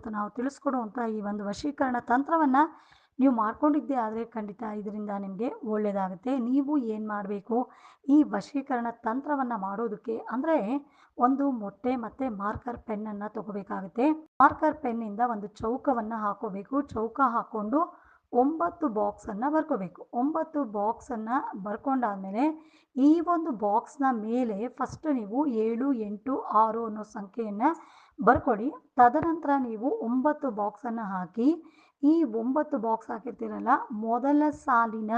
ಇವತ್ತು ನಾವು ತಿಳಿಸ್ಕೊಡುವಂಥ ಈ ಒಂದು ವಶೀಕರಣ ತಂತ್ರವನ್ನು ನೀವು ಮಾಡ್ಕೊಂಡಿದ್ದೇ ಆದರೆ ಖಂಡಿತ ಇದರಿಂದ ನಿಮಗೆ ಒಳ್ಳೆಯದಾಗುತ್ತೆ. ನೀವು ಏನು ಮಾಡಬೇಕು, ಈ ವಶೀಕರಣ ತಂತ್ರವನ್ನು ಮಾಡೋದಕ್ಕೆ ಅಂದರೆ ಒಂದು ಮೊಟ್ಟೆ ಮತ್ತು ಮಾರ್ಕರ್ ಪೆನ್ನನ್ನು ತಗೋಬೇಕಾಗುತ್ತೆ. ಮಾರ್ಕರ್ ಪೆನ್ನಿಂದ ಒಂದು ಚೌಕವನ್ನು ಹಾಕೋಬೇಕು. ಚೌಕ ಹಾಕ್ಕೊಂಡು 9 ಬಾಕ್ಸನ್ನು ಬರ್ಕೋಬೇಕು. 9 ಬಾಕ್ಸನ್ನು ಬರ್ಕೊಂಡಾದಮೇಲೆ ಈ ಒಂದು ಬಾಕ್ಸ್ನ ಮೇಲೆ ಫಸ್ಟ್ ನೀವು 7, 8, 6 ಅನ್ನೋ ಸಂಖ್ಯೆಯನ್ನು ಬರ್ಕೊಳ್ಳಿ. ತದನಂತರ ನೀವು 9 ಬಾಕ್ಸನ್ನು ಹಾಕಿ ಈ 9 ಬಾಕ್ಸ್ ಹಾಕಿರ್ತೀರಲ್ಲ, ಮೊದಲ ಸಾಲಿನ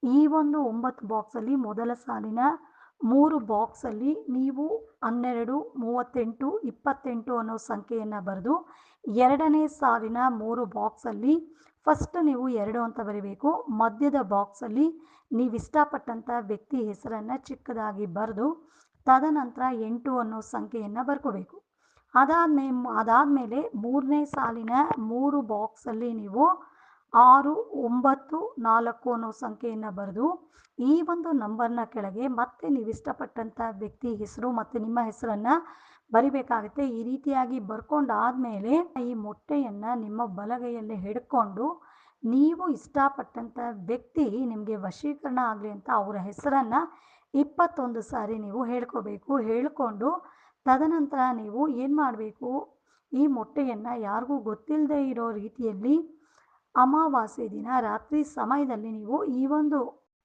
ಈ ಒಂದು 9 ಬಾಕ್ಸಲ್ಲಿ ಮೊದಲ ಸಾಲಿನ 3 ಬಾಕ್ಸಲ್ಲಿ ನೀವು 12, 38, 28 ಅನ್ನೋ ಸಂಖ್ಯೆಯನ್ನು ಬರೆದು, ಎರಡನೇ ಸಾಲಿನ 3 ಬಾಕ್ಸಲ್ಲಿ ಫಸ್ಟ್ ನೀವು 2 ಅಂತ ಬರೀಬೇಕು. ಮಧ್ಯದ ಬಾಕ್ಸಲ್ಲಿ ನೀವು ಇಷ್ಟಪಟ್ಟಂಥ ವ್ಯಕ್ತಿ ಹೆಸರನ್ನು ಚಿಕ್ಕದಾಗಿ ಬರೆದು ತದನಂತರ 8 ಅನ್ನೋ ಸಂಖ್ಯೆಯನ್ನು ಬರ್ಕೋಬೇಕು. ಅದಾದಮೇಲೆ ಮೂರನೇ ಸಾಲಿನ 3 ಬಾಕ್ಸಲ್ಲಿ ನೀವು 6, 9, 4 ಅನ್ನೋ ಸಂಖ್ಯೆಯನ್ನು ಬರೆದು ಈ ಒಂದು ನಂಬರ್ನ ಕೆಳಗೆ ಮತ್ತೆ ನೀವು ಇಷ್ಟಪಟ್ಟಂಥ ವ್ಯಕ್ತಿ ಹೆಸರು ಮತ್ತು ನಿಮ್ಮ ಹೆಸರನ್ನು ಬರಿಬೇಕಾಗುತ್ತೆ. ಈ ರೀತಿಯಾಗಿ ಬರ್ಕೊಂಡಾದಮೇಲೆ ಈ ಮೊಟ್ಟೆಯನ್ನು ನಿಮ್ಮ ಬಲಗೈಯಲ್ಲಿ ಹಿಡ್ಕೊಂಡು ನೀವು ಇಷ್ಟಪಟ್ಟಂಥ ವ್ಯಕ್ತಿ ನಿಮಗೆ ವಶೀಕರಣ ಆಗಲಿ ಅಂತ ಅವರ ಹೆಸರನ್ನು 21 ಸಾರಿ ನೀವು ಹೇಳ್ಕೋಬೇಕು. ಹೇಳ್ಕೊಂಡು ತದನಂತರ ನೀವು ಏನು ಮಾಡಬೇಕು, ಈ ಮೊಟ್ಟೆಯನ್ನು ಯಾರಿಗೂ ಗೊತ್ತಿಲ್ಲದೆ ಇರೋ ರೀತಿಯಲ್ಲಿ ಅಮಾವಾಸ್ಯೆ ದಿನ ರಾತ್ರಿ ಸಮಯದಲ್ಲಿ ನೀವು ಈ ಒಂದು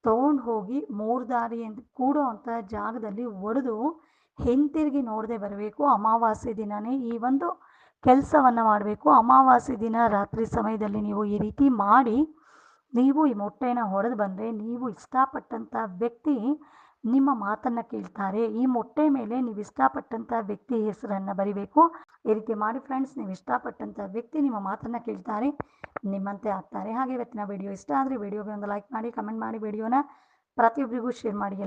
ತೊಗೊಂಡು ಹೋಗಿ ಮೂರ್ದಾರಿ ಅಂತ ಕೂಡೋ ಅಂಥ ಜಾಗದಲ್ಲಿ ಒಡೆದು ಹಿಂತಿರುಗಿ ನೋಡದೆ ಬರಬೇಕು. ಅಮಾವಾಸ್ಯೆ ದಿನವೇ ಈ ಒಂದು ಕೆಲಸವನ್ನು ಮಾಡಬೇಕು. ಅಮಾವಾಸ್ಯೆ ದಿನ ರಾತ್ರಿ ಸಮಯದಲ್ಲಿ ನೀವು ಈ ರೀತಿ ಮಾಡಿ ನೀವು ಈ ಮೊಟ್ಟೆನ ಹೊಡೆದು ಬಂದರೆ ನೀವು ಇಷ್ಟಪಟ್ಟಂಥ ವ್ಯಕ್ತಿ ನಿಮ್ಮ ಮಾತನ್ನು ಕೇಳ್ತಾರೆ. ಈ ಮೊಟ್ಟೆ ಮೇಲೆ ನೀವು ಇಷ್ಟಪಟ್ಟಂಥ ವ್ಯಕ್ತಿ ಹೆಸರನ್ನು ಬರಿಬೇಕು. ಈ ರೀತಿ ಮಾಡಿ ಫ್ರೆಂಡ್ಸ್, ನೀವು ಇಷ್ಟಪಟ್ಟಂಥ ವ್ಯಕ್ತಿ ನಿಮ್ಮ ಮಾತನ್ನು ಕೇಳ್ತಾರೆ, ನಿಮ್ಮಂತೆ ಆಗ್ತಾರೆ. ಹಾಗೆ ಇವತ್ತಿನ ವಿಡಿಯೋ ಇಷ್ಟ ಆದರೆ ವಿಡಿಯೋಗೆ ಒಂದು ಲೈಕ್ ಮಾಡಿ, ಕಮೆಂಟ್ ಮಾಡಿ, ವಿಡಿಯೋನ ಪ್ರತಿಯೊಬ್ಬರಿಗೂ ಶೇರ್ ಮಾಡಿ.